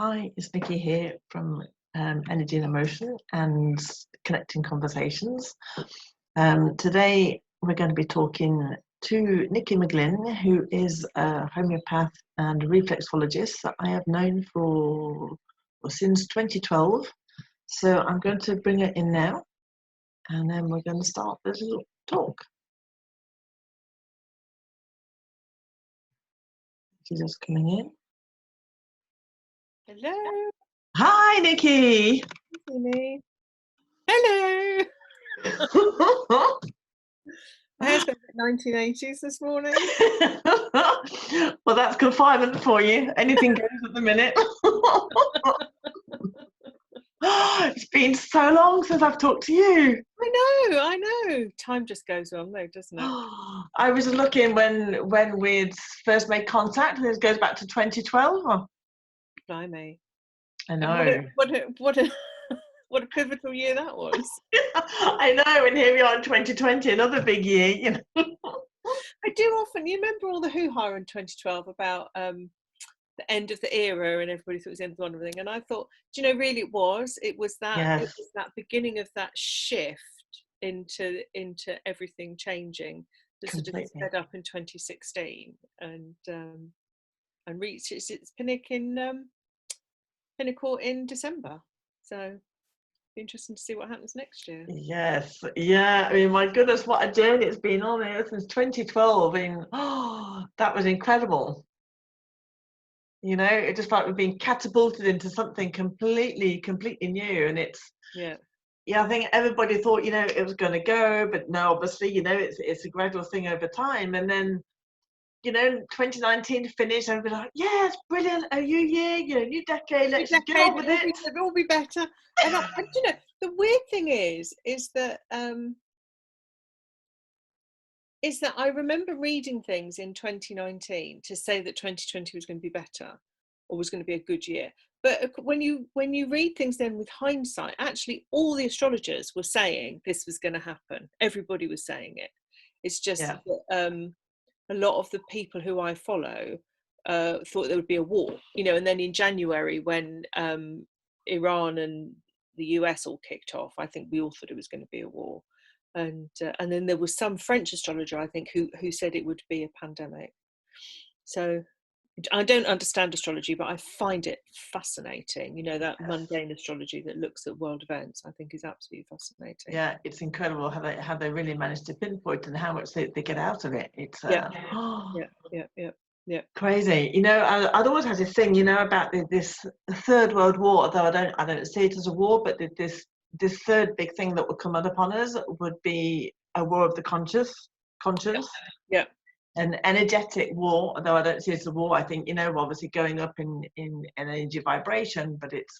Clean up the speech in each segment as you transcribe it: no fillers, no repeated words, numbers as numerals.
Hi, it's Nikki here from Energy and Emotion and Connecting Conversations. Today we're going to be talking to Niki McGlynn, who is a homeopath and reflexologist that I have known since 2012. So I'm going to bring her in now, and then we're going to start this little talk. She's just coming in. Hello. Hi, Nikki. Hello. My hair's been 1980s this morning. Well, that's confinement for you. Anything goes at the minute. It's been so long since I've talked to you. I know. Time just goes on though, doesn't it? I was looking when we'd first made contact, and it goes back to 2012. Blimey. I know. What a pivotal year that was. I know, and here we are in 2020, another big year, you know. I do often, you remember all the hoo-ha in 2012 about the end of the era, and everybody thought it was the end of one and everything, and I thought, do you know, really it was that Yes. It was that beginning of that shift into everything changing that sort of sped up in 2016 and reached its pinnacle in December. So interesting to see what happens next year. Yes, yeah. I mean, my goodness, what a journey it's been on here since 2012. And that was incredible. You know, it just felt like we've been catapulted into something completely new. And I think everybody thought, you know, it was going to go, but no, obviously, you know, it's a gradual thing over time. And then, you know, 2019 finished, and we're like, yes, brilliant, a new year, you know, new decade, let's just get on with it. It'll all be better. And you know, the weird thing is that I remember reading things in 2019 to say that 2020 was going to be better or was going to be a good year. But when you read things then with hindsight, actually all the astrologers were saying this was going to happen. Everybody was saying it. It's just that a lot of the people who I follow thought there would be a war, you know, and then in January when Iran and the US all kicked off, I think we all thought it was going to be a war. And then there was some French astrologer, I think, who said it would be a pandemic. So I don't understand astrology, but I find it fascinating. You know, that mundane astrology that looks at world events, I think is absolutely fascinating. Yeah, it's incredible how they really manage to pinpoint and how much they get out of it. It's crazy. You know, I'd always had this thing, you know, about this third world war, although I don't see it as a war, but this third big thing that would come upon us would be a war of the conscience. Yeah. An energetic war, although I don't see it as a war. I think, you know, we're obviously going up in energy vibration, but it's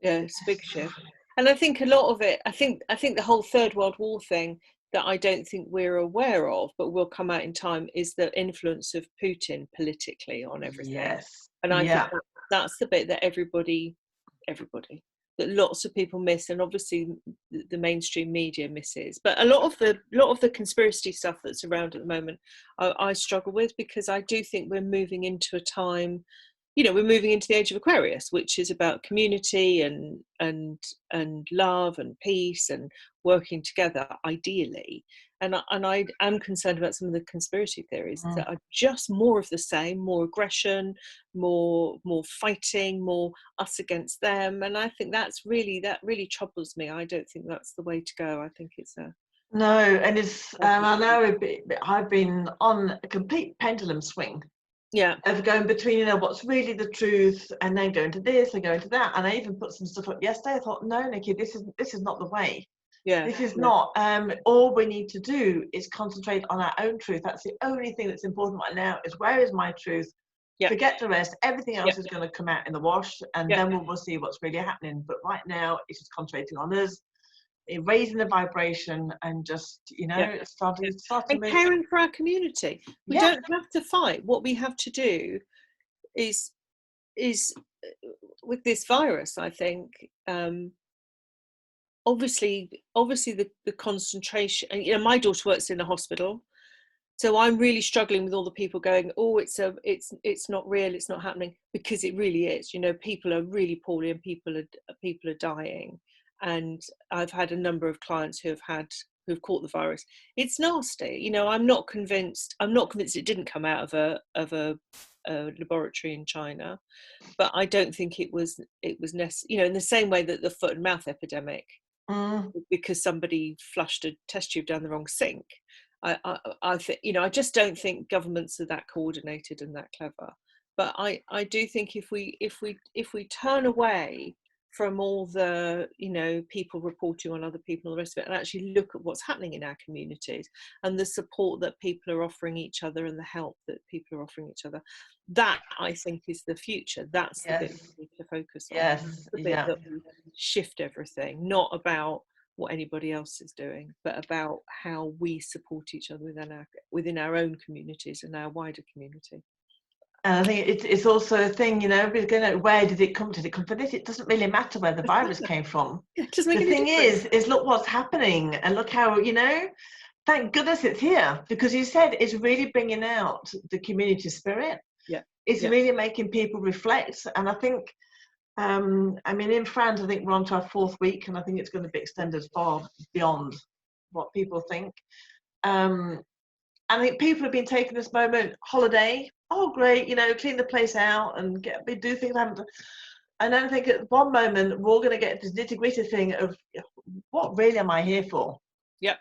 it's a big shift. And I think a lot of it, I think the whole third world war thing that I don't think we're aware of, but will come out in time, is the influence of Putin politically on everything. Yes. And I think that's the bit that everybody, that lots of people miss, and obviously the mainstream media misses. But a lot of the conspiracy stuff that's around at the moment, I struggle with, because I do think we're moving into a time, you know, we're moving into the age of Aquarius, which is about community and love and peace and working together, ideally. And I am concerned about some of the conspiracy theories that are just more of the same, more aggression, more fighting, more us against them. And I think that really troubles me. I don't think that's the way to go. I think it's no, and it's I know I've been on a complete pendulum swing. Yeah. Of going between, you know, what's really the truth, and then going to this and going to that. And I even put some stuff up yesterday. I thought, no, Nikki, this is not the way. Yeah. This is not. All we need to do is concentrate on our own truth. That's the only thing that's important right now, is where is my truth? Yeah. Forget the rest. Everything else is going to come out in the wash, and then we'll see what's really happening. But right now, it's just concentrating on us, raising the vibration, and just, you know, starting and caring for our community. We don't have to fight. What we have to do is with this virus, I think, obviously the concentration. You know, my daughter works in a hospital, So I'm really struggling with all the people going, oh, it's not real, it's not happening, because it really is. You know, people are really poorly and people are dying. And I've had a number of clients who've caught the virus. It's nasty. You know, I'm not convinced it didn't come out of a laboratory in China, but I don't think it was necessary. You know, in the same way that the foot and mouth epidemic, because somebody flushed a test tube down the wrong sink. I think, you know, I just don't think governments are that coordinated and that clever. But I do think if we turn away from all the, you know, people reporting on other people and the rest of it, and actually look at what's happening in our communities and the support that people are offering each other and the help that people are offering each other, that I think is the future. That's the bit we need to focus on. Yes, The bit that we shift everything, not about what anybody else is doing, but about how we support each other within our own communities and our wider community. And I think it's also a thing, you know, where did it come? Did it come from this? It doesn't really matter where the virus came from. Yeah, it doesn't make the any thing difference. is look what's happening, and look how, you know, thank goodness it's here, because you said it's really bringing out the community spirit. Yeah, it's really making people reflect. And I think, I mean, in France, I think we're on to our 4th week, and I think it's going to be extended far beyond what people think. I think people have been taking this moment, holiday, oh great, you know, clean the place out and do things I haven't done. And then I think at one moment we're all going to get this nitty-gritty thing of what really am I here for? Yep.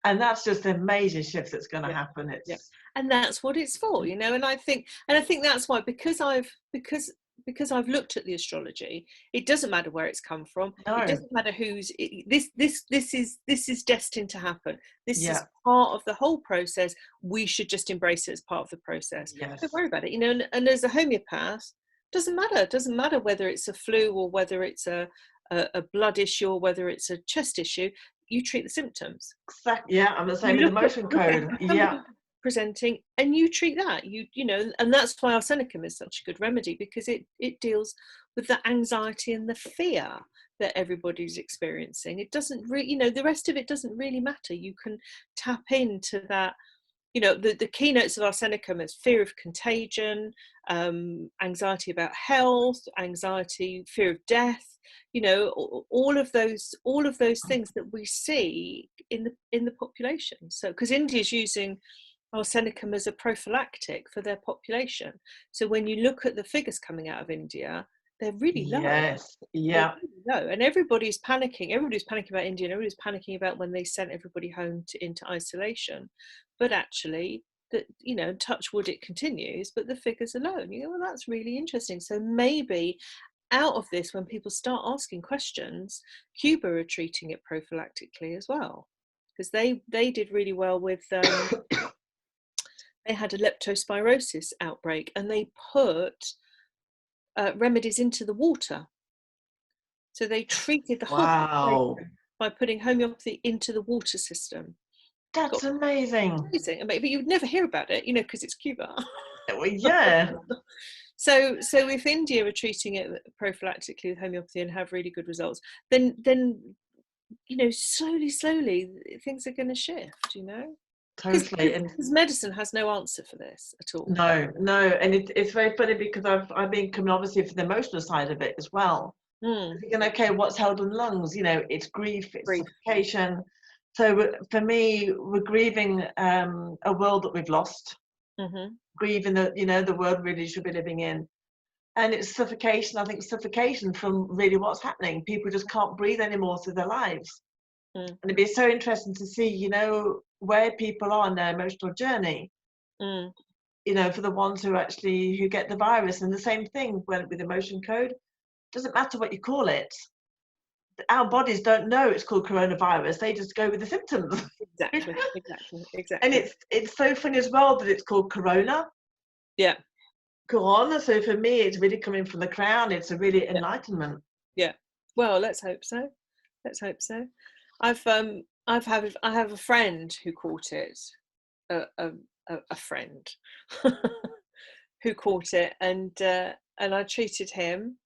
And that's just an amazing shift that's going to happen. And that's what it's for, you know. And I think that's why, because I've looked at the astrology, it doesn't matter where it's come from. No. It doesn't matter this is destined to happen. This is part of the whole process. We should just embrace it as part of the process. Yes. Don't worry about it, you know. And as a homeopath, doesn't matter. It doesn't matter whether it's a flu or whether it's a blood issue or whether it's a chest issue. You treat the symptoms. Exactly. Yeah, I'm the same with the motion code. Yeah. Presenting, and you treat that, you know, and that's why arsenicum is such a good remedy, because it deals with the anxiety and the fear that everybody's experiencing. It doesn't really, you know, the rest of it doesn't really matter. You can tap into that, you know, the keynotes of arsenicum is fear of contagion, anxiety about health, anxiety, fear of death, you know, all of those things that we see in the population. So because India's using arsenicum as a prophylactic for their population. So when you look at the figures coming out of India, they're really low. Yes, yeah. Really low. And everybody's panicking. Everybody's panicking about India, and everybody's panicking about when they sent everybody home into isolation. But actually, that, you know, touch wood, it continues, but the figures are low. And you go, well, that's really interesting. So maybe out of this, when people start asking questions, Cuba are treating it prophylactically as well, because they did really well with they had a leptospirosis outbreak, and they put remedies into the water. So they treated the whole population by putting homeopathy into the water system. That's amazing. Amazing, but you'd never hear about it, you know, because it's Cuba. Well, yeah. So if India are treating it prophylactically with homeopathy and have really good results, then you know, slowly things are going to shift, you know. Totally. Because medicine has no answer for this at all. No, and it's very funny, because I've been coming obviously for the emotional side of it as well. Thinking, okay, what's held in lungs? You know, it's grief, it's suffocation. So for me, we're grieving a world that we've lost, grieving that, you know, the world really should be living in, and it's suffocation. I think suffocation from really what's happening. People just can't breathe anymore through their lives. And it'd be so interesting to see, you know, where people are in their emotional journey, you know, for the ones who get the virus. And the same thing with emotion code, doesn't matter what you call it, our bodies don't know it's called coronavirus, they just go with the symptoms. Exactly. And it's so funny as well that it's called corona. Corona. So for me, it's really coming from the crown. It's a really enlightenment. Well, let's hope so. I have a friend who caught it, a friend who caught it, and I treated him,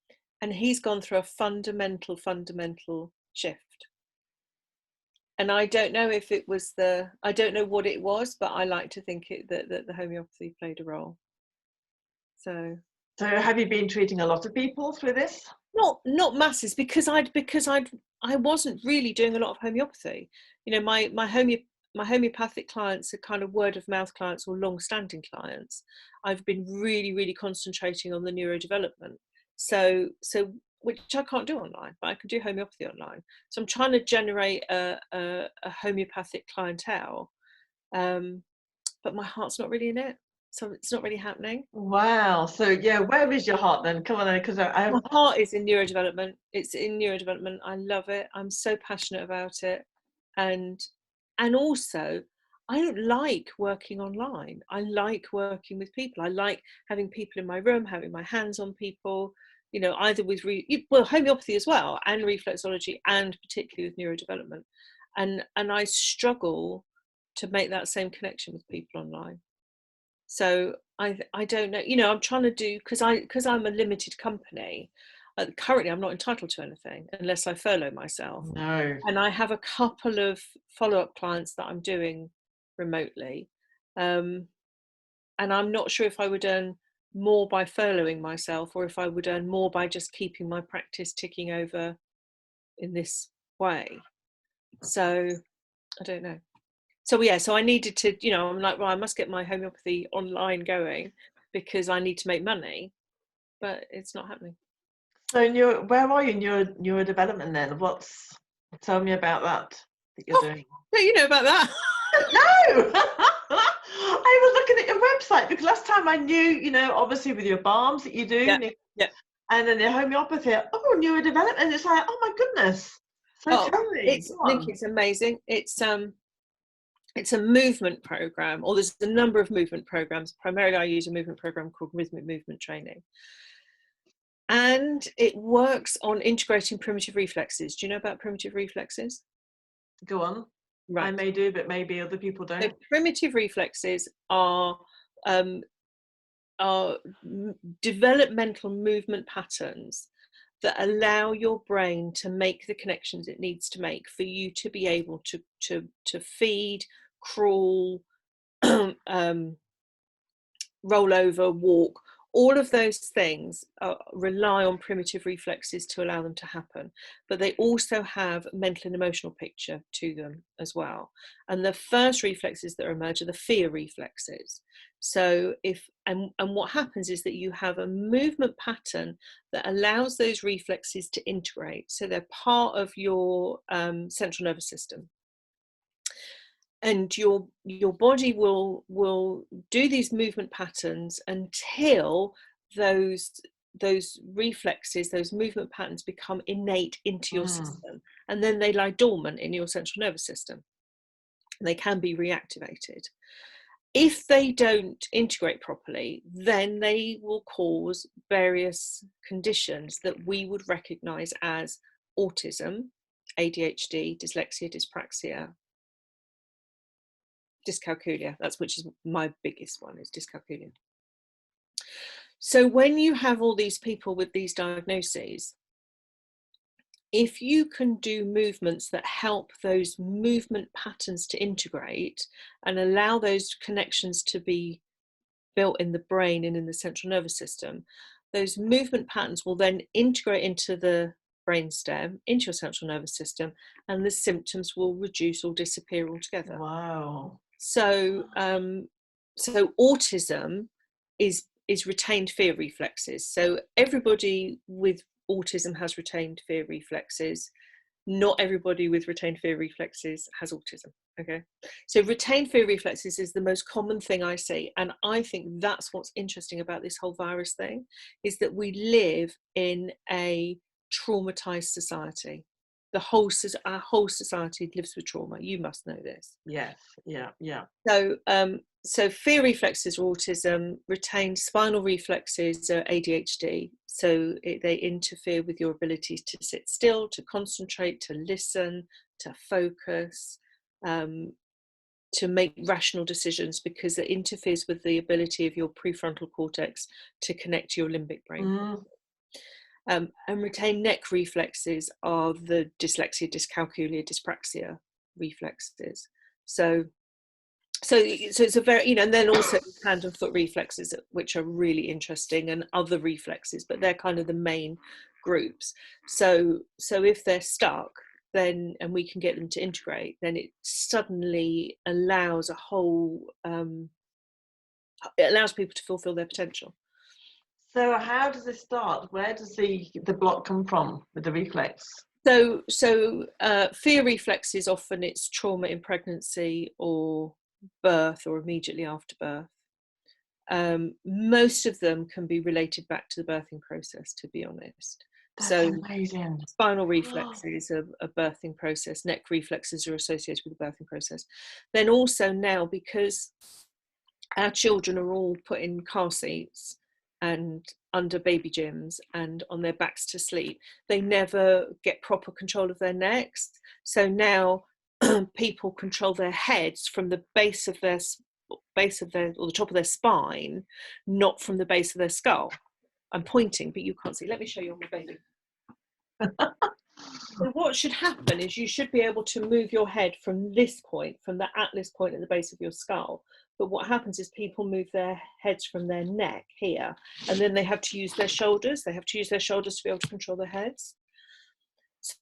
and he's gone through a fundamental shift. And I don't know if it was I don't know what it was, but I like to think that the homeopathy played a role. So have you been treating a lot of people through this? Not masses, because I wasn't really doing a lot of homeopathy. You know, my homeopathic clients are kind of word of mouth clients or long-standing clients. I've been really concentrating on the neurodevelopment. So which I can't do online, but I can do homeopathy online. So I'm trying to generate a homeopathic clientele, but my heart's not really in it, so it's not really happening. Wow. So yeah, where is your heart then? Come on then, because My heart is in neurodevelopment. It's in neurodevelopment. I love it. I'm so passionate about it, and also I don't like working online. I like working with people. I like having people in my room, having my hands on people. You know, either with homeopathy as well, and reflexology, and particularly with neurodevelopment, and I struggle to make that same connection with people online. So I don't know, you know, I'm trying to do, because I'm a limited company, currently I'm not entitled to anything unless I furlough myself. No. And I have a couple of follow-up clients that I'm doing remotely, and I'm not sure if I would earn more by furloughing myself, or if I would earn more by just keeping my practice ticking over in this way. So I don't know. So yeah, so I needed to, you know, I'm like, well, I must get my homeopathy online going because I need to make money, but it's not happening. So where are you in your neurodevelopment then? Tell me about that you're doing. Don't you know about that? No. I was looking at your website because last time I knew, you know, obviously with your balms that you do, Yeah. and then the homeopathy, neurodevelopment. It's like, oh my goodness. So tell me. Niki, it's amazing. It's a movement program, or there's a number of movement programs. Primarily, I use a movement program called Rhythmic Movement Training, and it works on integrating primitive reflexes. Do you know about primitive reflexes? Go on. Right. I may do, but maybe other people don't. So primitive reflexes are developmental movement patterns that allow your brain to make the connections it needs to make for you to be able to feed, crawl, roll over, walk. All of those things rely on primitive reflexes to allow them to happen, but they also have mental and emotional picture to them as well. And the first reflexes that emerge are the fear reflexes. So and what happens is that you have a movement pattern that allows those reflexes to integrate. So they're part of your central nervous system. And your body will do these movement patterns until those reflexes, those movement patterns become innate into your system, and then they lie dormant in your central nervous system. They can be reactivated. If they don't integrate properly, then they will cause various conditions that we would recognize as autism, ADHD, dyslexia, dyspraxia, dyscalculia, which is my biggest one, is dyscalculia. So when you have all these people with these diagnoses, if you can do movements that help those movement patterns to integrate and allow those connections to be built in the brain and in the central nervous system, those movement patterns will then integrate into the brainstem, into your central nervous system, and the symptoms will reduce or disappear altogether. Wow. So autism is retained fear reflexes. So everybody with autism has retained fear reflexes. Not everybody with retained fear reflexes has autism. Okay, so retained fear reflexes is the most common thing I see, and I think that's what's interesting about this whole virus thing, is that we live in a traumatized society. Our whole society lives with trauma. You must know this. Yes. Yeah. So fear reflexes are autism, retained spinal reflexes are ADHD. So they interfere with your ability to sit still, to concentrate, to listen, to focus, to make rational decisions, because it interferes with the ability of your prefrontal cortex to connect to your limbic brain. And retained neck reflexes are the dyslexia, dyscalculia, dyspraxia reflexes. So it's a very, and then also hand and foot reflexes, which are really interesting, and other reflexes, but they're kind of the main groups. So if they're stuck, then, and we can get them to integrate, then it suddenly allows a whole, it allows people to fulfill their potential. So how does this start? Where does the block come from with the reflex? So fear reflexes, often it's trauma in pregnancy or birth or immediately after birth. Most of them can be related back to the birthing process, to be honest. That's So amazing. spinal reflexes are a birthing process. Neck reflexes are associated with the birthing process. Then also now, because our children are all put in car seats and under baby gyms and on their backs to sleep, they never get proper control of their necks. So now people control their heads from the base of their or the top of their spine, not from the base of their skull. I'm pointing, but you can't see. Let me show you on my baby. So what should happen is you should be able to move your head from this point, from the atlas point at the base of your skull. But what happens is people move their heads from their neck here, and then they have to use their shoulders. They have to use their shoulders to be able to control their heads.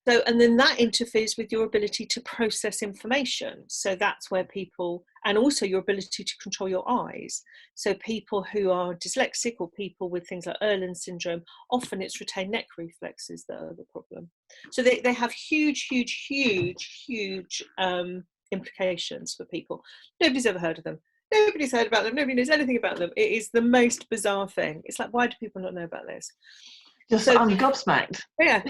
So, and then that interferes with your ability to process information. So that's where people, and also your ability to control your eyes. So people who are dyslexic or people with things like Erland syndrome, often it's retained neck reflexes that are the problem. So they have huge implications for people. Nobody's ever heard of them. Nobody's heard about them. Nobody knows anything about them. It is the most bizarre thing. It's like, why do people not know about this? I'm gobsmacked. Yeah,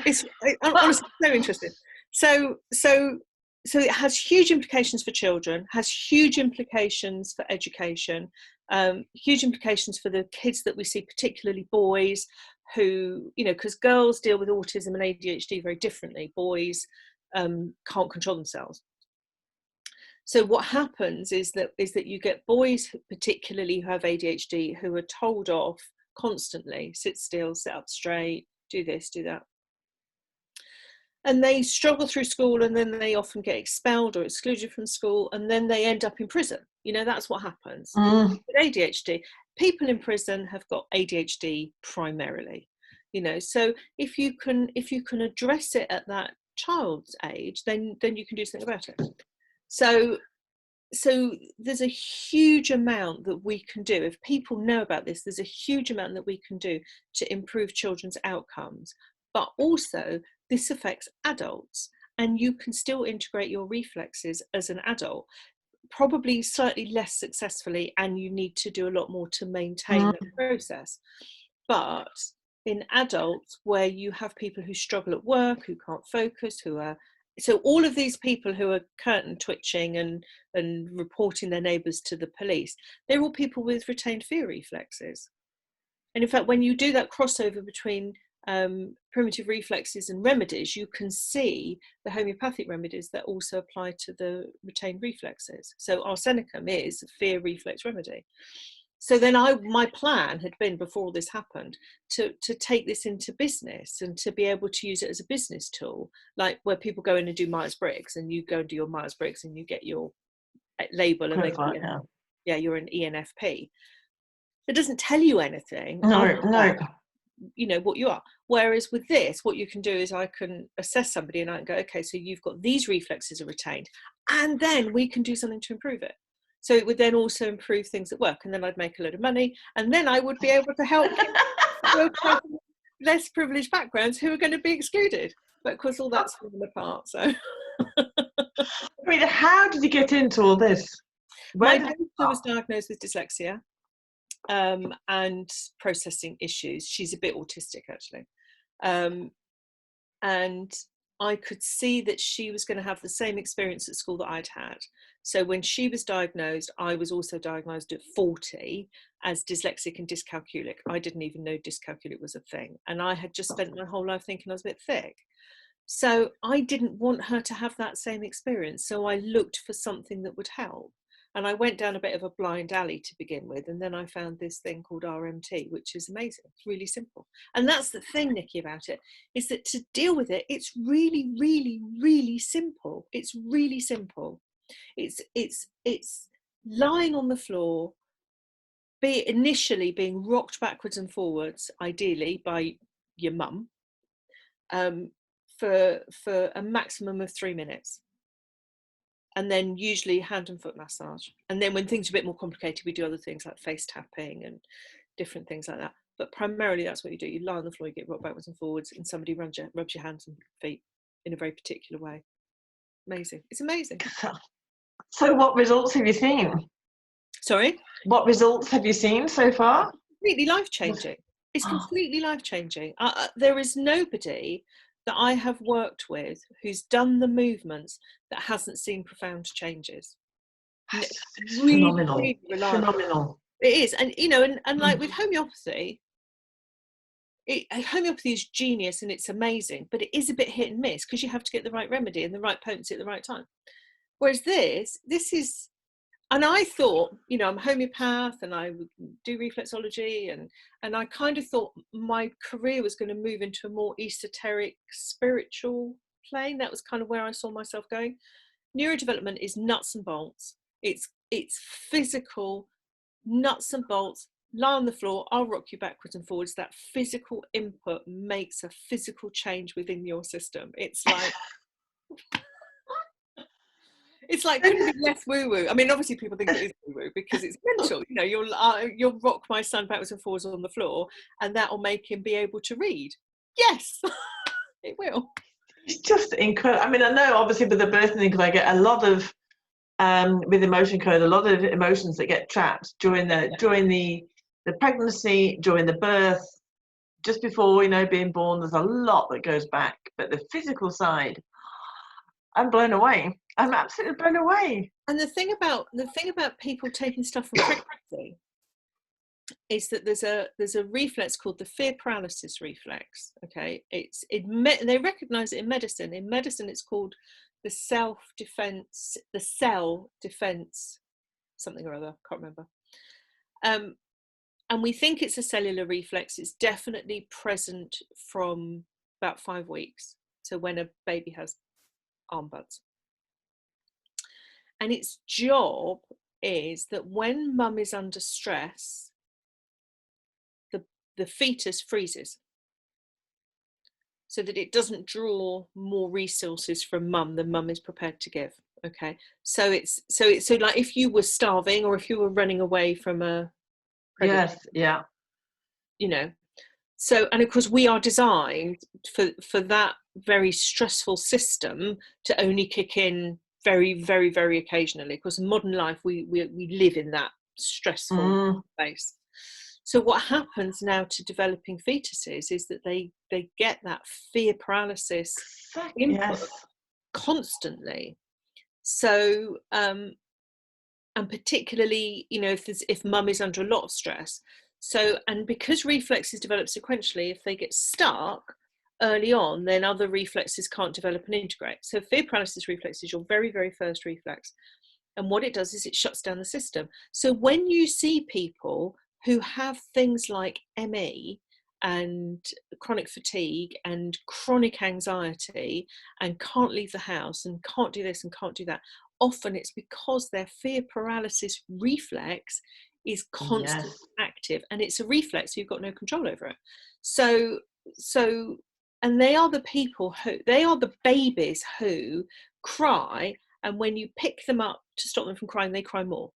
I'm honestly so interested. So it has huge implications for children, has huge implications for education, huge implications for the kids that we see, particularly boys who, because girls deal with autism and ADHD very differently. Boys can't control themselves. So what happens is that you get boys, particularly who have ADHD, who are told off constantly: sit still, sit up straight, do this, do that. And they struggle through school, and then they often get expelled or excluded from school, and then they end up in prison. That's what happens. With ADHD, people in prison have got ADHD primarily. So if you can address it at that child's age, then you can do something about it. So there's a huge amount that we can do. If people know about this, there's a huge amount that we can do to improve children's outcomes. But also, this affects adults, and you can still integrate your reflexes as an adult, probably slightly less successfully, and you need to do a lot more to maintain the process. But in adults, where you have people who struggle at work, who can't focus, so all of these people who are curtain twitching and reporting their neighbours to the police, they're all people with retained fear reflexes. And in fact, when you do that crossover between primitive reflexes and remedies, you can see the homeopathic remedies that also apply to the retained reflexes. So arsenicum is a fear reflex remedy. So then my plan had been, before all this happened, to take this into business and to be able to use it as a business tool, like where people go in and do Myers-Briggs, and you go and do your Myers-Briggs and you get your label, and you're an ENFP. It doesn't tell you anything. No. What you are. Whereas with this, what you can do is I can assess somebody and I can go, okay, so you've got these reflexes are retained, and then we can do something to improve it. So it would then also improve things at work, and then I'd make a load of money, and then I would be able to help less privileged backgrounds who are going to be excluded. But of course, all that's falling apart. So, how did you get into all this? My daughter was diagnosed with dyslexia and processing issues. She's a bit autistic, actually, and I could see that she was going to have the same experience at school that I'd had. So when she was diagnosed, I was also diagnosed at 40 as dyslexic and dyscalculic. I didn't even know dyscalculic was a thing. And I had just spent my whole life thinking I was a bit thick. So I didn't want her to have that same experience. So I looked for something that would help. And I went down a bit of a blind alley to begin with, and then I found this thing called RMT, which is amazing. It's really simple. And that's the thing, Niki, about it, is that to deal with it, it's really, really, really simple. It's really simple. It's lying on the floor, initially being rocked backwards and forwards, ideally by your mum, for a maximum of 3 minutes. And then usually hand and foot massage. And then when things are a bit more complicated, we do other things like face tapping and different things like that. But primarily that's what you do. You lie on the floor, you get rocked backwards and forwards, and somebody rubs your hands and feet in a very particular way. Amazing. It's amazing. So what results have you seen? Sorry? What results have you seen so far? Completely life-changing. It's completely life-changing. There is nobody that I have worked with who's done the movements that hasn't seen profound changes. Really, Phenomenal. really reliable. Phenomenal. It is. And, you know, and like with homeopathy, homeopathy is genius and it's amazing, but it is a bit hit and miss because you have to get the right remedy and the right potency at the right time. Whereas this is, and I thought, you know, I'm a homeopath and I would do reflexology, and I kind of thought my career was going to move into a more esoteric, spiritual plane. That was kind of where I saw myself going. Neurodevelopment is nuts and bolts. It's physical, nuts and bolts. Lie on the floor, I'll rock you backwards and forwards. That physical input makes a physical change within your system. It's like... It's like, couldn't be less woo-woo. I mean, obviously people think it is woo-woo because it's mental. You know, you'll rock my son backwards and forwards on the floor and that will make him be able to read. Yes, it will. It's just incredible. I mean, I know obviously with the birthing thing, because I get a lot of, with emotion code, a lot of emotions that get trapped during the pregnancy, during the birth, just before, you know, being born. There's a lot that goes back, but the physical side, I'm blown away. I'm absolutely blown away. And the thing about people taking stuff from pregnancy is that there's a reflex called the fear paralysis reflex. Okay, they recognize it in medicine. In medicine, it's called the cell defense, something or other. Can't remember. And we think it's a cellular reflex. It's definitely present from about 5 weeks. So when a baby has arm buds. And its job is that when mum is under stress, the fetus freezes so that it doesn't draw more resources from mum than mum is prepared to give. Okay, so it's like if you were starving or if you were running away from a pregnancy, yes, yeah, you know. So, and of course we are designed for that very stressful system to only kick in very, very, very occasionally. Because in modern life we live in that stressful space. So what happens now to developing fetuses is that they get that fear paralysis input constantly. So and particularly, you know, if mum is under a lot of stress. So, and because reflexes develop sequentially, if they get stuck early on, then other reflexes can't develop and integrate. So fear paralysis reflex is your very, very first reflex. And what it does is it shuts down the system. So when you see people who have things like ME and chronic fatigue and chronic anxiety and can't leave the house and can't do this and can't do that, often it's because their fear paralysis reflex is constantly active, and it's a reflex, so you've got no control over it. So and they are the babies who cry, and when you pick them up to stop them from crying, they cry more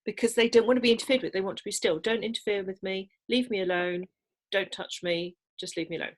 because they don't want to be interfered with. They want to be still. Don't interfere with me, leave me alone, don't touch me, just leave me alone.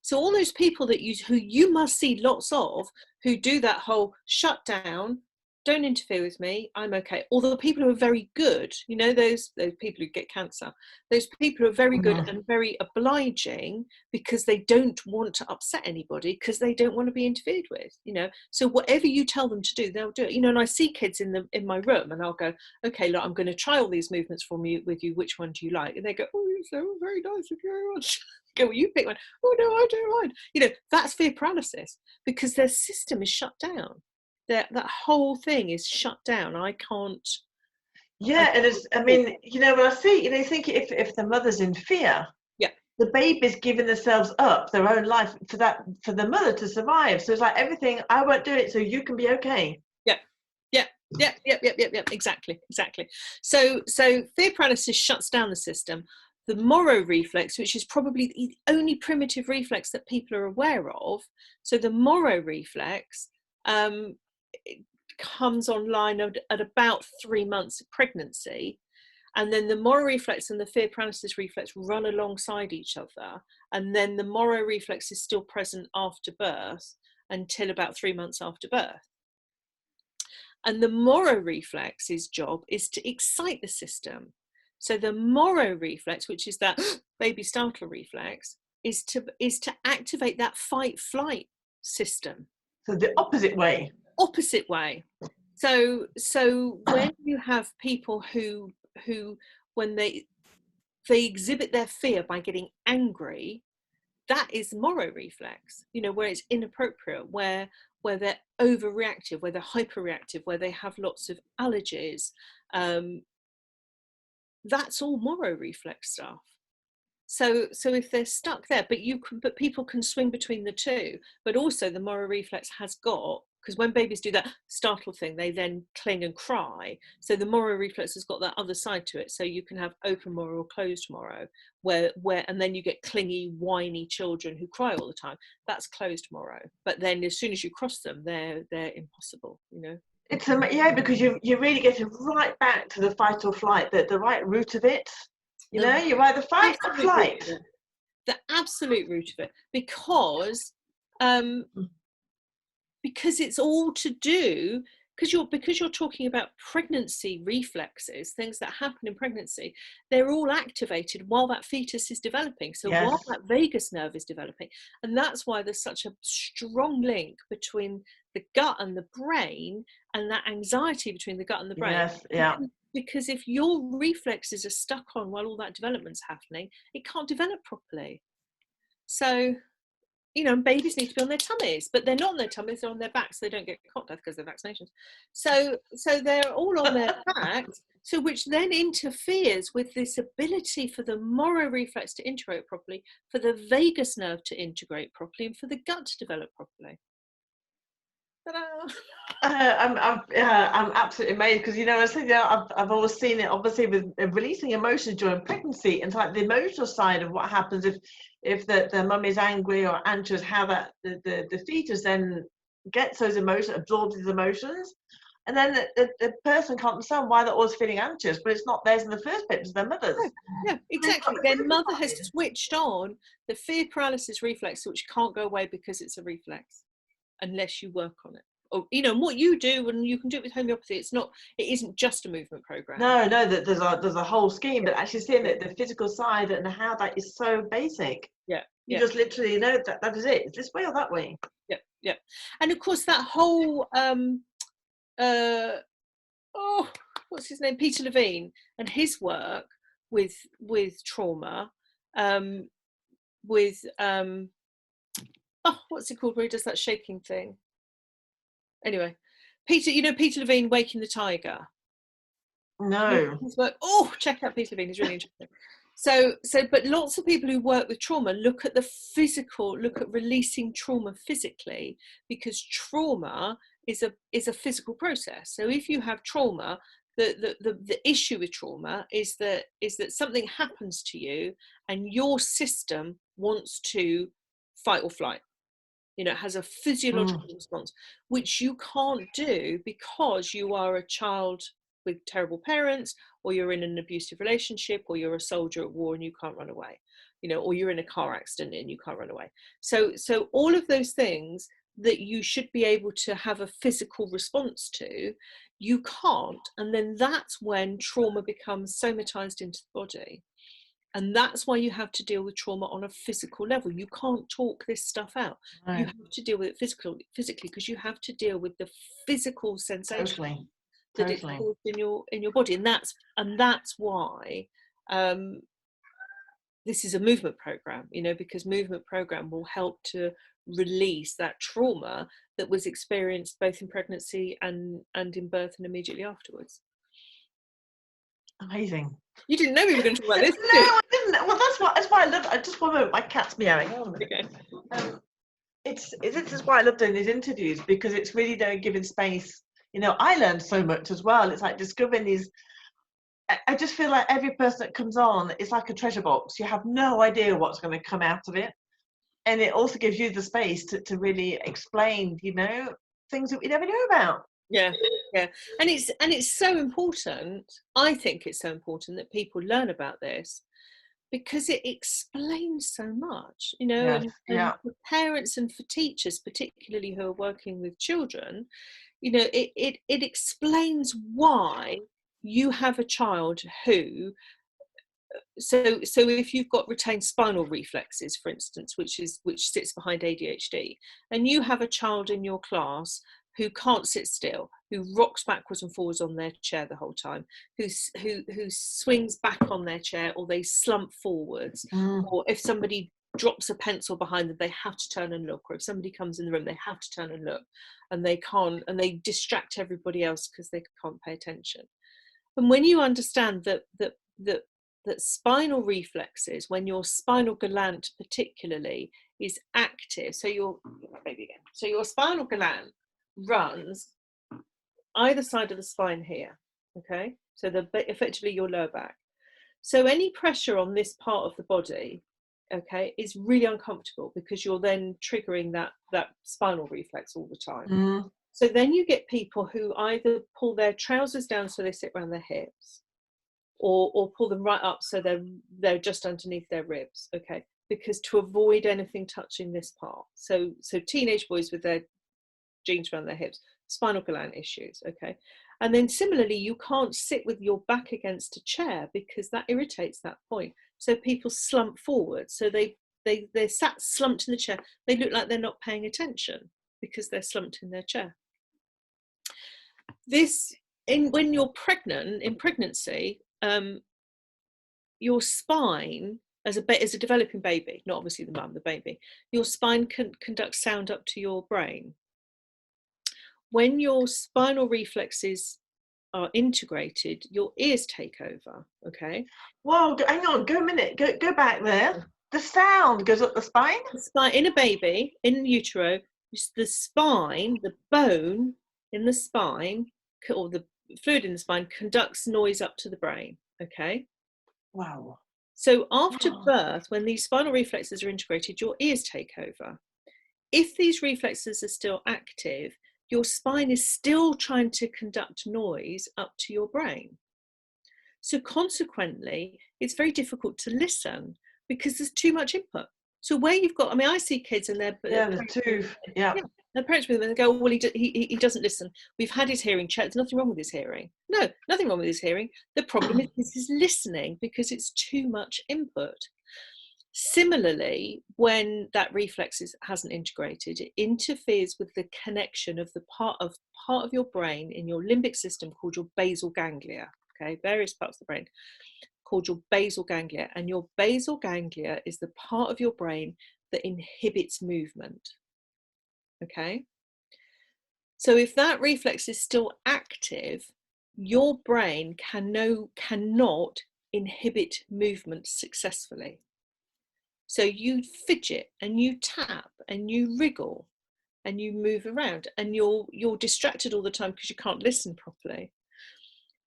So all those people who you must see lots of, who do that whole shut down, don't interfere with me, I'm okay. Although the people who are very good, you know, those people who get cancer, those people who are very good and very obliging because they don't want to upset anybody, because they don't want to be interfered with, you know. So whatever you tell them to do, they'll do it. You know, and I see kids in my room and I'll go, okay, look, I'm going to try all these movements with you. Which one do you like? And they go, oh, so very nice, thank you very much. Go, well, you pick one. Oh no, I don't mind. You know, that's fear paralysis because their system is shut down. that whole thing is shut down. I can't. Yeah, and it's, I mean, you know, when I see, you know, you think if the mother's in fear, Yeah, the baby's giving themselves up, their own life, for that, for the mother to survive. So it's like everything, I won't do it so you can be okay. yeah, yeah, yeah, yeah, yeah, yeah, yeah. Exactly, exactly. So fear paralysis shuts down the system. The Moro reflex, which is probably the only primitive reflex that people are aware of. So the Moro reflex it comes online at about 3 months of pregnancy. And then the Moro reflex and the fear paralysis reflex run alongside each other. And then the Moro reflex is still present after birth until about 3 months after birth. And the Moro reflex's job is to excite the system. So the Moro reflex, which is that baby startle reflex, is to activate that fight flight system. So the opposite way. Opposite way. So when you have people who when they exhibit their fear by getting angry, that is Moro reflex, you know, where it's inappropriate, where they're overreactive, where they're hyperreactive, where they have lots of allergies. That's all Moro reflex stuff. So if they're stuck there, but people can swing between the two. But also the Moro reflex has got, because when babies do that startle thing, they then cling and cry. So the Moro reflex has got that other side to it. So you can have open Moro or closed Moro, where and then you get clingy, whiny children who cry all the time. That's closed Moro. But then as soon as you cross them, they're impossible, you know. It's yeah, because you really get right back to the fight or flight, the right root of it. You know, you're either fight or flight. The absolute root of it, because it's all to do, because you're talking about pregnancy reflexes, things that happen in pregnancy. They're all activated while that fetus is developing. So Yes. while that vagus nerve is developing, and that's why there's such a strong link between the gut and the brain, and that anxiety between the gut and the brain. Yes, yeah. Because if your reflexes are stuck on while all that development's happening, it can't develop properly. So, you know, babies need to be on their tummies, but they're not on their tummies, they're on their backs. They don't get cot death because of vaccinations. So they're all on their backs, so which then interferes with this ability for the Moro reflex to integrate properly, for the vagus nerve to integrate properly, and for the gut to develop properly. I'm absolutely amazed, because, you know, I said, yeah, I've always seen it, obviously, with releasing emotions during pregnancy, and like the emotional side of what happens if the mum is angry or anxious, how that the fetus then gets those emotions, absorbs these emotions, and then the person can't understand why they're always feeling anxious, but it's not theirs in the first place, it's their mother's. Yeah, exactly. Their mother has switched on the fear paralysis reflex, which can't go away because it's a reflex unless you work on it. Or, you know, what you do, and you can do it with homeopathy, it isn't just a movement program. No, there's a whole scheme, but actually seeing the physical side and how that is so basic. Yeah, you just literally know that is it. It's this way or that way. Yeah. And of course that whole what's his name, Peter Levine, and his work with trauma, what's it called, where he does that shaking thing? Anyway, Peter Levine, Waking the Tiger. No. His work, check out Peter Levine, he's really interesting. So but lots of people who work with trauma look at releasing trauma physically, because trauma is a physical process. So if you have trauma, the issue with trauma is that something happens to you and your system wants to fight or flight. You know, it has a physiological response, which you can't do because you are a child with terrible parents, or you're in an abusive relationship, or you're a soldier at war and you can't run away, you know, or you're in a car accident and you can't run away. So all of those things that you should be able to have a physical response to, you can't. And then that's when trauma becomes somatized into the body. And that's why you have to deal with trauma on a physical level. You can't talk this stuff out. Right. You have to deal with it physically, because you have to deal with the physical sensation that it's caused in your body. And that's why this is a movement program, you know, because movement program will help to release that trauma that was experienced both in pregnancy and in birth and immediately afterwards. Amazing. You didn't know we were going to talk about this, did No, you? I didn't. Well, that's why I love. I just want to. My cat's meowing. Okay. This is why I love doing these interviews, because it's really giving space. You know, I learned so much as well. It's like discovering these. I just feel like every person that comes on is like a treasure box. You have no idea what's going to come out of it, and it also gives you the space to really explain, you know, things that we never knew about. Yeah, yeah, and it's so important. I think it's so important that people learn about this, because it explains so much, you know, Yes, and for parents and for teachers, particularly who are working with children, you know, it explains why you have a child who, so if you've got retained spinal reflexes, for instance, which sits behind ADHD, and you have a child in your class who can't sit still, who rocks backwards and forwards on their chair the whole time, who swings back on their chair, or they slump forwards, or if somebody drops a pencil behind them, they have to turn and look, or if somebody comes in the room, they have to turn and look, and they can't, and they distract everybody else because they can't pay attention. And when you understand that spinal reflexes, when your spinal gland particularly is active, so your spinal gland runs either side of the spine here, okay, so effectively your lower back. So any pressure on this part of the body, okay, is really uncomfortable, because you're then triggering that spinal reflex all the time. So then you get people who either pull their trousers down so they sit around their hips, or pull them right up so they're just underneath their ribs, okay, because to avoid anything touching this part. So teenage boys with their jeans around their hips, spinal gland issues, okay. And then similarly, you can't sit with your back against a chair because that irritates that point. So people slump forward, so they're sat slumped in the chair. They look like they're not paying attention because they're slumped in their chair. When you're pregnant, in pregnancy, your spine, as a developing baby, not obviously the mum, the baby, your spine conducts sound up to your brain. When your spinal reflexes are integrated, your ears take over, okay? Whoa, hang on, go a minute, go back there. The sound goes up the spine? The spine, in a baby, in utero, the spine, the bone in the spine, or the fluid in the spine, conducts noise up to the brain, okay? Wow. So after birth, when these spinal reflexes are integrated, your ears take over. If these reflexes are still active, your spine is still trying to conduct noise up to your brain. So consequently, it's very difficult to listen because there's too much input. So where you've got, I mean, I see kids and their parents with them and they go, well, he doesn't listen. We've had his hearing checked. There's nothing wrong with his hearing. No, nothing wrong with his hearing. The problem is his listening, because it's too much input. Similarly, when that reflex hasn't integrated, it interferes with the connection of the part of your brain in your limbic system called your basal ganglia. Okay, various parts of the brain called your basal ganglia, and your basal ganglia is the part of your brain that inhibits movement. Okay, so if that reflex is still active, your brain cannot inhibit movement successfully. So you fidget and you tap and you wriggle and you move around, and you're distracted all the time because you can't listen properly.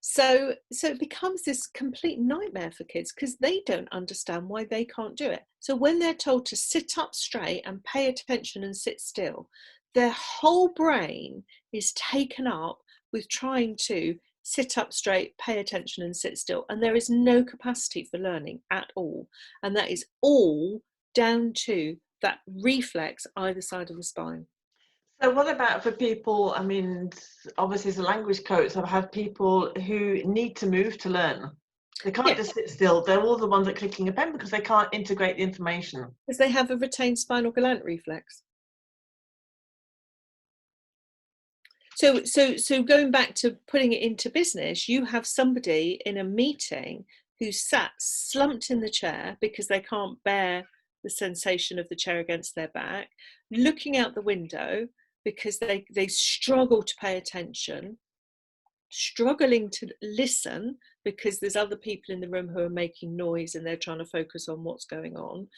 So it becomes this complete nightmare for kids because they don't understand why they can't do it. So when they're told to sit up straight and pay attention and sit still, their whole brain is taken up with trying to sit up straight, pay attention and sit still. And there is no capacity for learning at all. And that is all down to that reflex either side of the spine. So what about for people, I mean, obviously as a language coach, I've had people who need to move to learn. They can't just sit still. They're all the ones that are clicking a pen because they can't integrate the information. Because they have a retained spinal gland reflex. So going back to putting it into business, you have somebody in a meeting who's sat slumped in the chair because they can't bear the sensation of the chair against their back, looking out the window, because they struggle to pay attention, struggling to listen because there's other people in the room who are making noise and they're trying to focus on what's going on,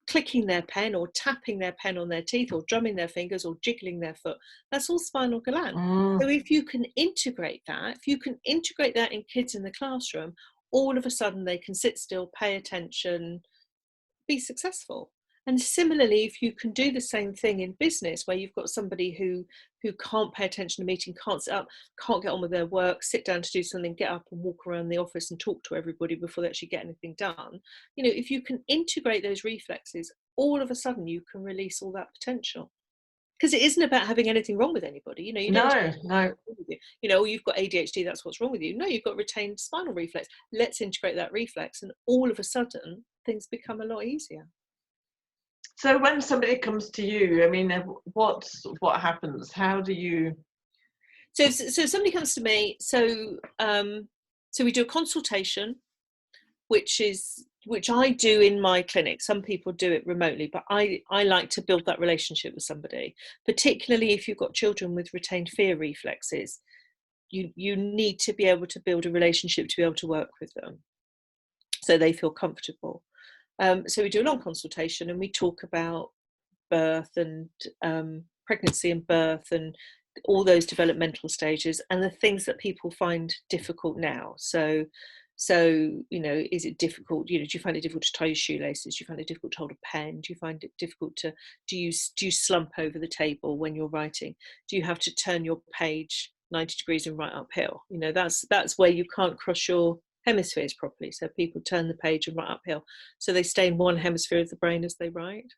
clicking their pen or tapping their pen on their teeth or drumming their fingers or jiggling their foot. That's all spinal gland. So if you can integrate that, in kids in the classroom, all of a sudden they can sit still, pay attention, be successful. And similarly, if you can do the same thing in business, where you've got somebody who can't pay attention to a meeting, can't sit up, can't get on with their work, sit down to do something, get up and walk around the office and talk to everybody before they actually get anything done. You know, if you can integrate those reflexes, all of a sudden you can release all that potential. Because it isn't about having anything wrong with anybody. You know, you don't. No. You know, you've got ADHD, that's what's wrong with you. No, you've got retained spinal reflex. Let's integrate that reflex, and all of a sudden things become a lot easier. So when somebody comes to you, I mean, what happens? How do you? So somebody comes to me. So we do a consultation, which I do in my clinic. Some people do it remotely, but I like to build that relationship with somebody, particularly if you've got children with retained fear reflexes. You need to be able to build a relationship to be able to work with them, so they feel comfortable. So we do a long consultation and we talk about birth and pregnancy and birth and all those developmental stages and the things that people find difficult now. So you know, is it difficult? You know, do you find it difficult to tie your shoelaces? Do you find it difficult to hold a pen? Do you find it difficult to do you slump over the table when you're writing? Do you have to turn your page 90 degrees and write uphill? You know, that's where you can't cross your hemispheres properly, so people turn the page and write uphill, so they stay in one hemisphere of the brain as they write.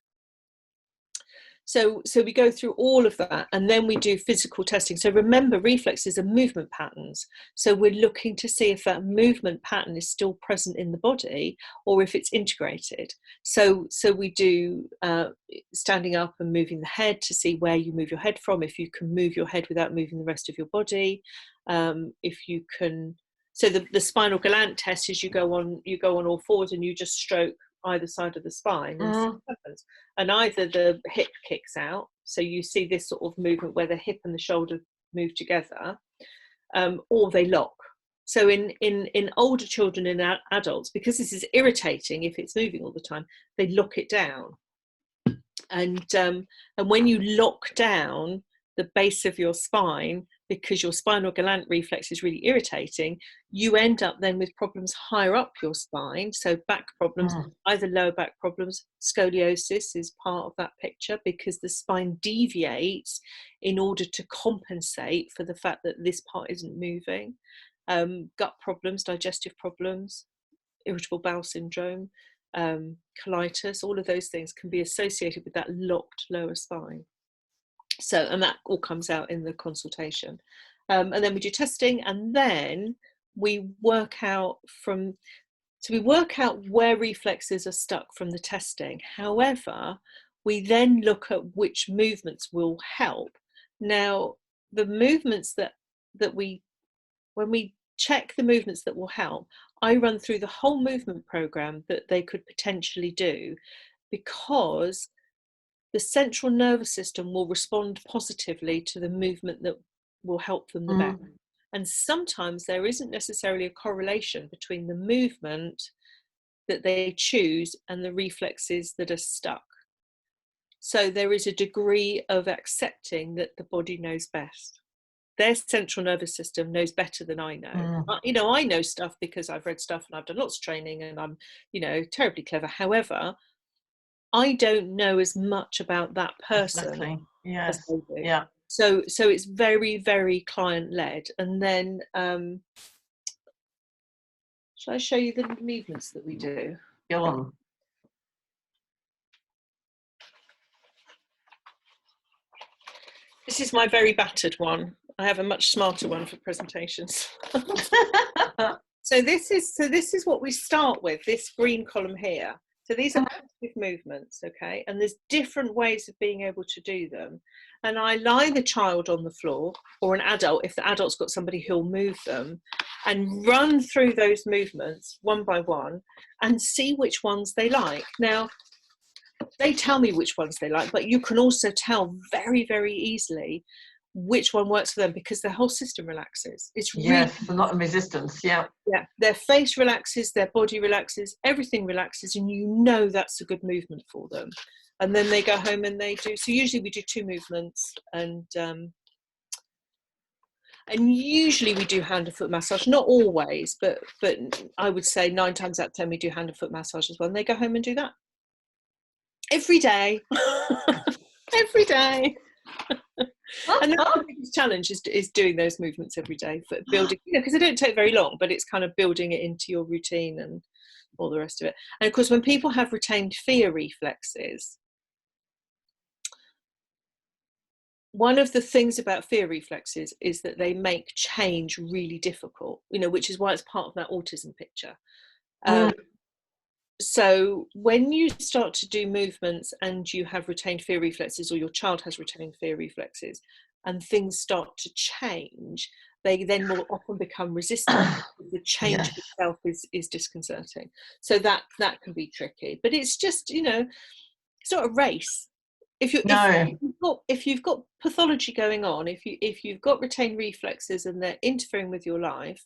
So we go through all of that, and then we do physical testing. So remember, reflexes are movement patterns, so we're looking to see if that movement pattern is still present in the body or if it's integrated. So we do standing up and moving the head to see where you move your head from, if you can move your head without moving the rest of your body, if you can. So the spinal gland test is you go on all fours and you just stroke either side of the spine and see what happens. And either the hip kicks out, so you see this sort of movement where the hip and the shoulder move together, or they lock. So in older children and adults, because this is irritating if it's moving all the time, they lock it down. And when you lock down the base of your spine, because your spinal gland reflex is really irritating, you end up then with problems higher up your spine. So back problems, either lower back problems, scoliosis is part of that picture, because the spine deviates in order to compensate for the fact that this part isn't moving. Gut problems, digestive problems, irritable bowel syndrome, colitis, all of those things can be associated with that locked lower spine. So, and that all comes out in the consultation. And then we do testing, and then we work out where reflexes are stuck from the testing. However, we then look at which movements will help. Now, the movements when we check the movements that will help, I run through the whole movement program that they could potentially do, because the central nervous system will respond positively to the movement that will help them the best. And sometimes there isn't necessarily a correlation between the movement that they choose and the reflexes that are stuck. So there is a degree of accepting that the body knows best. Their central nervous system knows better than I know. You know, I know stuff because I've read stuff and I've done lots of training and I'm, you know, terribly clever. However, I don't know as much about that person. Exactly. Yes. As they do. Yeah. So it's very, very client led. And then shall I show you the movements that we do? Go on. This is my very battered one. I have a much smarter one for presentations. So this is what we start with, this green column here. So these are active movements, okay? And there's different ways of being able to do them. And I lie the child on the floor, or an adult, if the adult's got somebody who'll move them, and run through those movements one by one and see which ones they like. Now, they tell me which ones they like, but you can also tell very, very easily which one works for them because their whole system relaxes. It's really, yes, a lot of resistance. Yeah. yeah, their face relaxes, their body relaxes, everything relaxes, and you know that's a good movement for them. And then they go home and they do. So usually we do 2 movements, and usually we do hand and foot massage. Not always, but I would say 9 times out of 10 we do hand and foot massage as well. And they go home and do that every day, every day. And that's the biggest challenge is doing those movements every day for building, because they don't take very long, but it's kind of building it into your routine and all the rest of it. And of course, when people have retained fear reflexes, one of the things about fear reflexes is that they make change really difficult, which is why it's part of that autism picture. So when you start to do movements and you have retained fear reflexes, or your child has retained fear reflexes, and things start to change, they then will often become resistant. The change itself is disconcerting. So that can be tricky. But it's just, it's not a race. If you've got pathology going on, if you've got retained reflexes and they're interfering with your life,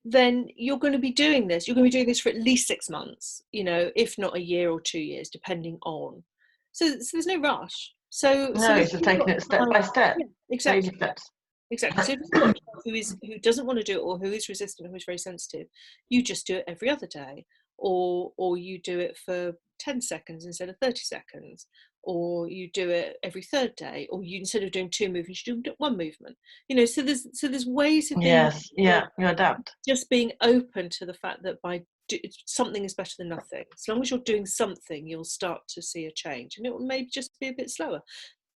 then you're going to be doing this. You're going to be doing this for at least 6 months, if not a year or 2 years, depending on. So there's no rush. So it's just taking it step by step. Yeah, exactly. Baby steps. Exactly. So if you've got a child who doesn't want to do it, or who is resistant, or who's very sensitive, you just do it every other day, or you do it for 10 seconds instead of 30 seconds, or you do it every 3rd day, or you, instead of doing 2 movements, you do 1 movement. So there's ways of being, you adapt. Just being open to the fact that something is better than nothing. As long as you're doing something, you'll start to see a change, and it will maybe just be a bit slower.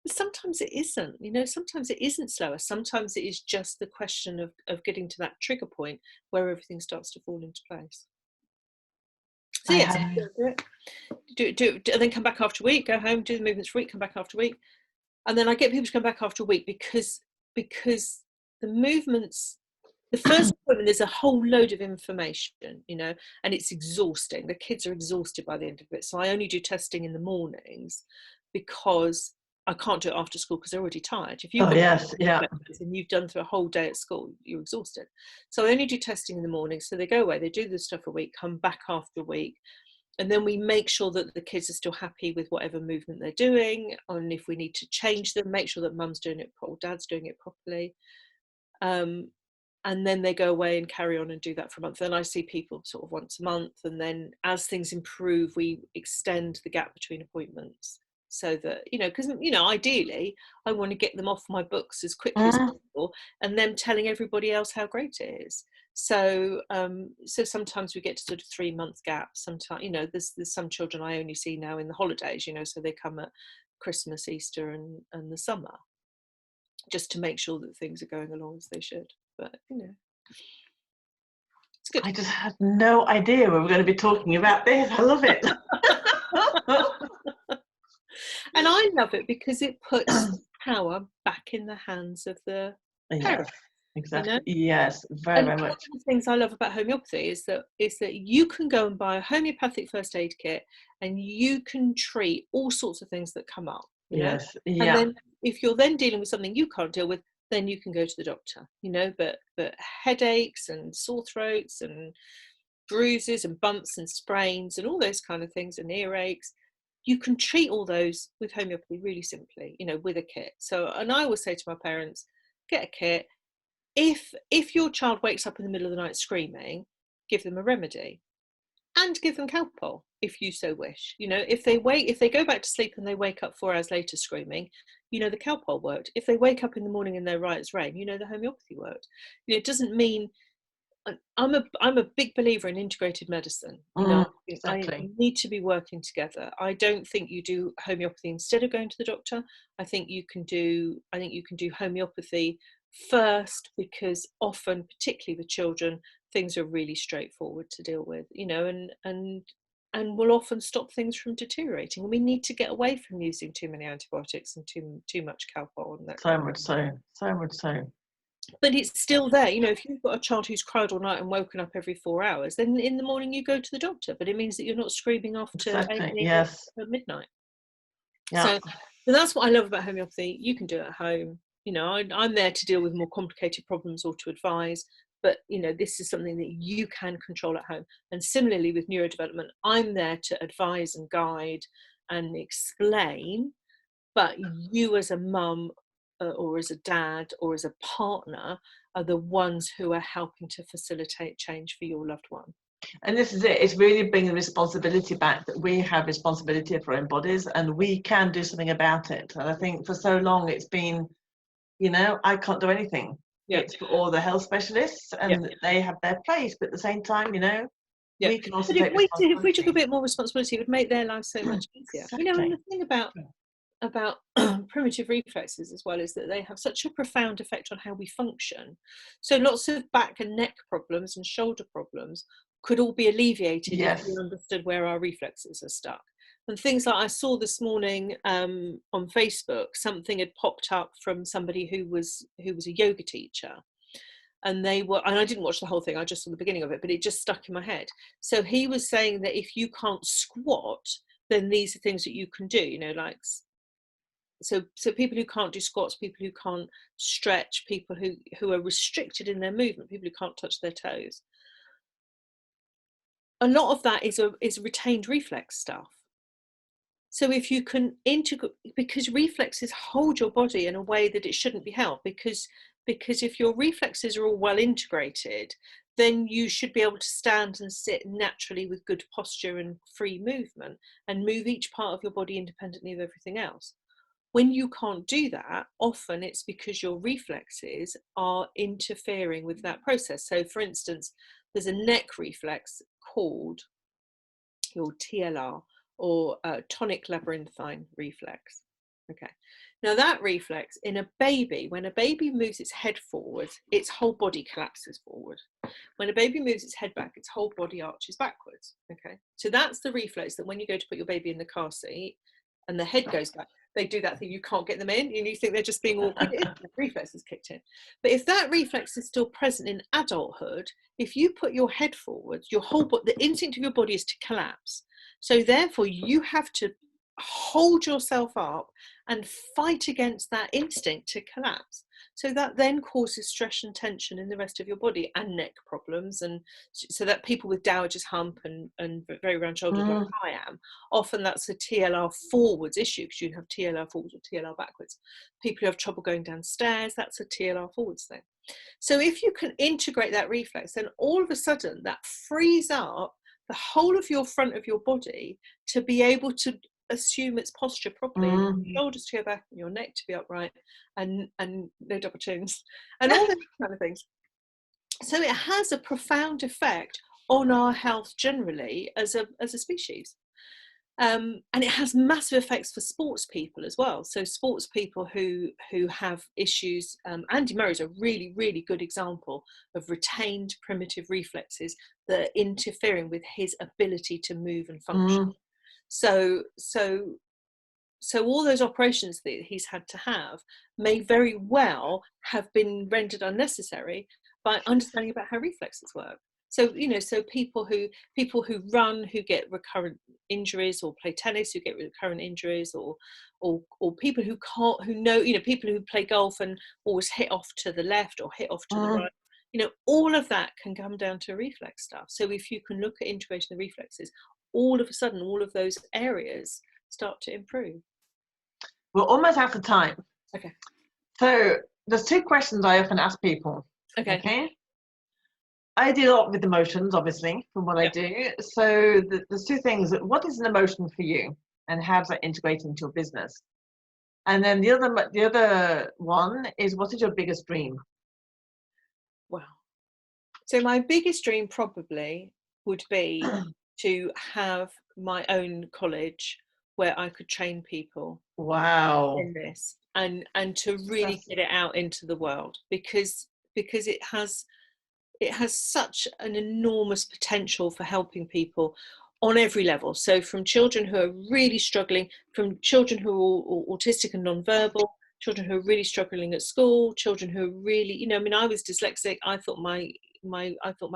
But sometimes it isn't, sometimes it isn't slower. Sometimes it is just the question of getting to that trigger point where everything starts to fall into place. So yes, do it, and then come back after a week, go home, do the movements for a week, come back after a week. And then I get people to come back after a week because the movements, the first appointment, there's a whole load of information, and it's exhausting. The kids are exhausted by the end of it. So I only do testing in the mornings because I can't do it after school because they're already tired. If you've and you've done through a whole day at school, you're exhausted. So I only do testing in the morning. So they go away, they do the stuff a week, come back after a week, and then we make sure that the kids are still happy with whatever movement they're doing. And if we need to change them, make sure that mum's doing it or dad's doing it properly. And then they go away and carry on and do that for a month. Then I see people sort of once a month, and then as things improve, we extend the gap between appointments. So that, because, ideally, I want to get them off my books as quickly as possible, and them telling everybody else how great it is. So, so sometimes we get to sort of 3-month gaps. Sometimes, there's some children I only see now in the holidays, so they come at Christmas, Easter, and the summer, just to make sure that things are going along as they should. But it's good. I just had no idea we were going to be talking about this. I love it. And I love it because it puts power back in the hands of the parent. Exactly. Yes, very, very much. One of the things I love about homeopathy is that you can go and buy a homeopathic first aid kit, and you can treat all sorts of things that come up. And then if you're then dealing with something you can't deal with, then you can go to the doctor. But headaches and sore throats and bruises and bumps and sprains and all those kind of things, and earaches, you can treat all those with homeopathy really simply, with a kit. So, and I always say to my parents, get a kit. If your child wakes up in the middle of the night screaming, give them a remedy, and give them Calpol if you so wish. If they go back to sleep and they wake up 4 hours later screaming, the Calpol worked. If they wake up in the morning and they're right as rain, the homeopathy worked. It doesn't mean. I'm a big believer in integrated medicine. Exactly. I need to be working together. I don't think you do homeopathy instead of going to the doctor. I think you can do homeopathy first, because often, particularly with children, things are really straightforward to deal with. And will often stop things from deteriorating. And we need to get away from using too many antibiotics and too much Calpol and that. So much so. but it's still there. You know, if you've got a child who's cried all night and woken up every 4 hours, then in the morning you go to the doctor, but it means that you're not screaming off to Exactly. A&E Yes. at midnight. Yeah. So that's what I love about homeopathy. You can do it at home. You know, I'm there to deal with more complicated problems or to advise, but you know, this is something that you can control at home. And similarly with neurodevelopment, I'm there to advise and guide and explain, but you as a mum or as a dad or as a partner are the ones who are helping to facilitate change for your loved one. And this is it. It's really bringing responsibility back, that we have responsibility for our own bodies and we can do something about it. And I think for so long it's been, you know, I can't do anything. Yeah. It's for all the health specialists and they have their place. But at the same time, you know, we can also take responsibility. If we took a bit more responsibility, it would make their lives so much easier. Exactly. You know, and the thing about primitive reflexes as well is that they have such a profound effect on how we function. So lots of back and neck problems and shoulder problems could all be alleviated if we understood where our reflexes are stuck. And things like I saw this morning on Facebook, something had popped up from somebody who was a yoga teacher. And I didn't watch the whole thing, I just saw the beginning of it, but it just stuck in my head. So he was saying that if you can't squat, then these are things that you can do, you know, like, so people who can't do squats, people who can't stretch, people who are restricted in their movement, people who can't touch their toes. A lot of that is retained reflex stuff. So if you can integrate, because reflexes hold your body in a way that it shouldn't be held, because if your reflexes are all well integrated, then you should be able to stand and sit naturally with good posture and free movement and move each part of your body independently of everything else. When you can't do that, often it's because your reflexes are interfering with that process. So for instance, there's a neck reflex called your TLR, or tonic labyrinthine reflex. Okay, now that reflex in a baby, when a baby moves its head forward, its whole body collapses forward. When a baby moves its head back, its whole body arches backwards. Okay, so that's the reflex that when you go to put your baby in the car seat and the head goes back, they do that thing, you can't get them in and you think they're just being awkward. The reflex is kicked in. But if that reflex is still present in adulthood, if you put your head forward, your whole body, the instinct of your body is to collapse. So therefore you have to hold yourself up and fight against that instinct to collapse. So that then causes stress and tension in the rest of your body and neck problems. And so that people with dowager's hump and very round shoulders like I am, often that's a TLR forwards issue, because you have TLR forwards or TLR backwards. People who have trouble going downstairs, that's a TLR forwards thing. So if you can integrate that reflex, then all of a sudden that frees up the whole of your front of your body to be able to assume its posture properly, and your shoulders to go back and your neck to be upright, and no double chins and all those kind of things. So it has a profound effect on our health generally as a species. And it has massive effects for sports people as well. So sports people who have issues, Andy Murray's a really, really good example of retained primitive reflexes that are interfering with his ability to move and function. So all those operations that he's had to have may very well have been rendered unnecessary by understanding about how reflexes work. So, you know, so people who run, who get recurrent injuries, or play tennis, who get recurrent injuries, or people who can't, who know, you know, people who play golf and always hit off to the left or hit off to the right, you know, all of that can come down to reflex stuff. So if you can look at integrating the reflexes, all of a sudden, all of those areas start to improve. We're almost out of time. Okay. So there's two questions I often ask people. Okay. I deal a lot with emotions, obviously, from what I do. So there's two things. What is an emotion for you, and how does that integrate into your business? And then the other one is, what is your biggest dream? Wow. So my biggest dream probably would be to have my own college where I could train people. Wow. In this, and to really get it out into the world, because it has such an enormous potential for helping people on every level. So from children who are really struggling, from children who are autistic and non-verbal, children who are really struggling at school, children who are really, you know, I mean, I was dyslexic. I thought my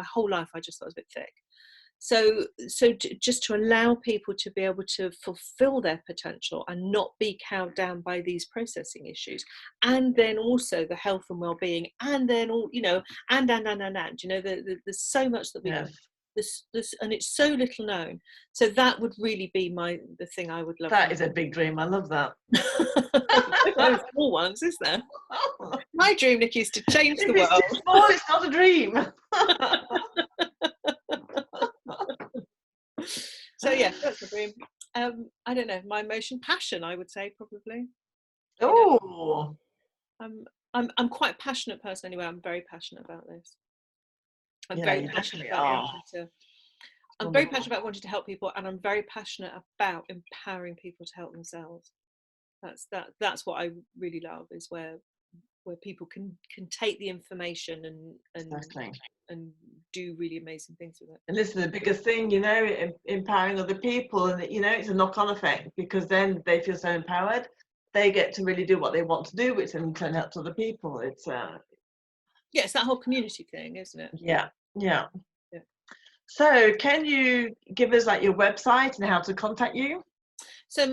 whole life, I just thought I was a bit thick. So just to allow people to be able to fulfill their potential and not be cowed down by these processing issues, and then also the health and well-being, and then all, you know, and you know, there's so much that we Yes. this and it's so little known. So that would really be the thing I would love. That is a big dream. I love that. No small ones, is there? My dream, Niki, is to change the world. It's small, it's not a dream. So yeah, that's the dream. I don't know, my emotion, passion, I would say, probably. Oh, I'm quite a passionate person anyway. I'm very passionate about this. I'm yeah, very passionate about very passionate about wanting to help people, and I'm very passionate about empowering people to help themselves. That's what I really love, is where people can take the information and do really amazing things with it. And this is the biggest thing, you know, empowering other people, and you know, it's a knock-on effect, because then they feel so empowered, they get to really do what they want to do, which then turn out to other people. It's yeah, it's that whole community thing, isn't it? Yeah. So can you give us like your website and how to contact you? So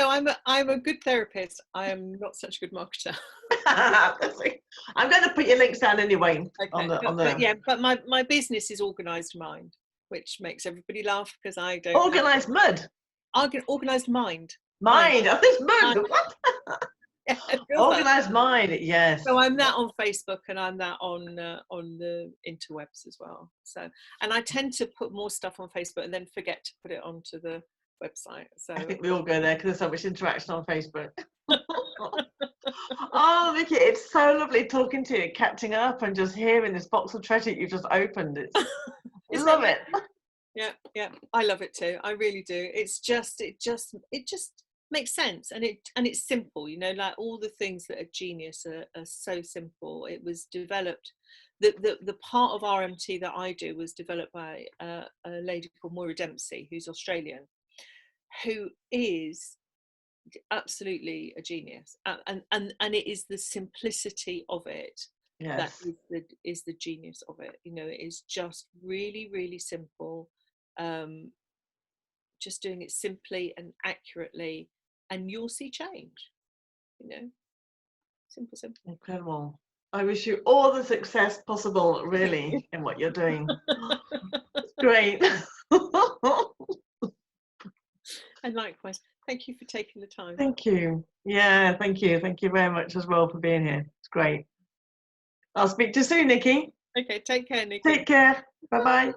I'm a good therapist. I am not such a good marketer. I'm going to put your links down anyway. Okay. But my business is Organised Mind, which makes everybody laugh because I don't. Organised Mud. Organised Mind. Mind. I think mud. What? Yeah, Organised Mind. Yes. So I'm that on Facebook, and I'm that on the interwebs as well. So, and I tend to put more stuff on Facebook and then forget to put it onto the website. So I think we all go there because there's so much interaction on Facebook. Oh, Niki, it's so lovely talking to you, catching up, and just hearing this box of treasure you've just opened. I love it. Yeah, I love it too. I really do. It just makes sense, and it's simple. You know, like all the things that are genius are so simple. It was developed. The part of RMT that I do was developed by a lady called Moira Dempsey, who's Australian, who is absolutely a genius, and it is the simplicity of it that is the genius of it. You know, it is just really, really simple, just doing it simply and accurately, and you'll see change. You know, simple. Incredible. I wish you all the success possible, really, in what you're doing. It's great. And likewise, thank you for taking the time. Thank you. Yeah, thank you. Thank you very much as well for being here. It's great. I'll speak to you soon, Niki. Okay, take care, Niki. Take care. Bye-bye.